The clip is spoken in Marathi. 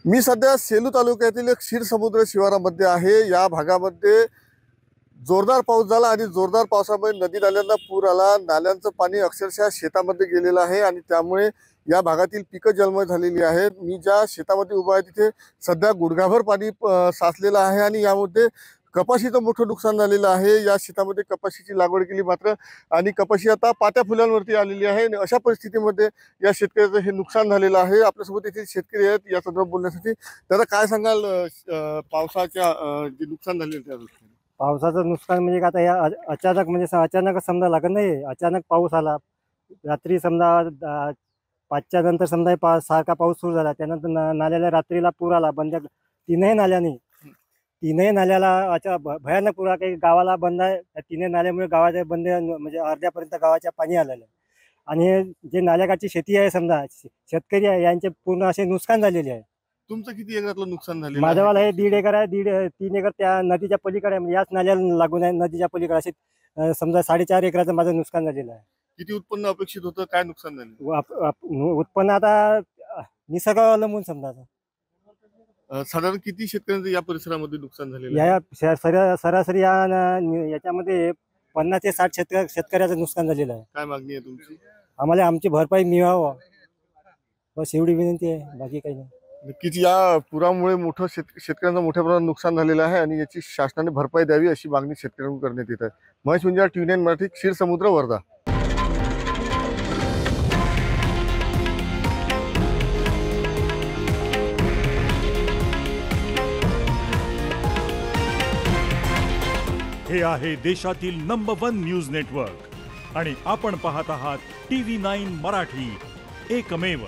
मी सध्या सेलू तालुक्यातील क्षीरसमुद्र शिवारामध्ये आहे। या भागामध्ये जोरदार पाऊस झाला आणि जोरदार पावसामुळे नदी नाल्यांना पूर आला। नाल्यांचं पाणी अक्षरशः शेतामध्ये गेलेलं आहे आणि त्यामुळे या भागातील पिकं जलमय झालेली आहेत। मी ज्या शेतामध्ये उभा आहे तिथे सध्या गुडघाभर पाणी साचलेलं आहे आणि यामध्ये कपाशीचं मोठं नुकसान झालेलं आहे। या शेतामध्ये कपाशीची लागवड केली मात्र आणि कपाशी आता पात्या फुलांवरती आलेली आहे। अशा परिस्थितीमध्ये या शेतकऱ्याचं हे नुकसान झालेलं आहे। आपल्यासोबत इथे शेतकरी आहेत या संदर्भात बोलण्यासाठी। दादा काय सांगाल पावसाच्या जे नुकसान झालेलं त्या दृष्टीने? पावसाचं नुकसान म्हणजे आता या अचानक म्हणजे अचानकच समजा लागत नाही। अचानक पाऊस आला, रात्री समजा 5च्या नंतर समजा सारखा पाऊस सुरू झाला, त्यानंतर नाल्याला रात्रीला पूर आला। बंद तीनही नाल्याला भयानक पूर, काही गावाला बंद आहे। तीनही नाल्यामुळे गावाच्या बंद म्हणजे अर्ध्यापर्यंत गावाच्या पाणी आलेलं आहे आणि जे नाल्याकाठची शेती आहे समजा शेतकरी आहे यांचे पूर्ण असे नुकसान झालेले आहे। तुमचं किती एकरातलं नुकसान झालेलं? माझ्यावाला हे 1.5 एकर आहे। 3 एकर त्या नदीच्या पलीकडे म्हणजे याच नाल्याला लागून आहे। नदीच्या पलीकडे असे समजा 4.5 एकराचं माझं नुकसान झालेलं आहे। किती उत्पन्न अपेक्षित होतं, काय नुकसान झालं? उत्पन्न आता निसर्ग अवलंबून समजा साधारण किती शेतकऱ्यांचं या परिसरामध्ये नुकसान झालेलं? या सरासरी याच्यामध्ये 50 ते 60 शेतकऱ्याचं नुकसान झालेलं आहे। काय मागणी आहे तुमची? आम्हाला आमची भरपाई मिळावं बस एवढी विनंती आहे, बाकी काही नाही। नक्कीच या पुरामुळे मोठं शेतकऱ्यांचं मोठ्या प्रमाणात नुकसान झालेलं आहे आणि याची शासनाने भरपाई द्यावी अशी मागणी शेतकऱ्यांकडून करण्यात येत आहे। महेश मुंजाळ, TV9 मराठी, क्षीरसमुद्र, वर्धा। हे आहे देशातील नंबर 1 न्यूज नेटवर्क आणि आपण पाहत आहात TV9 मराठी, एकमेव।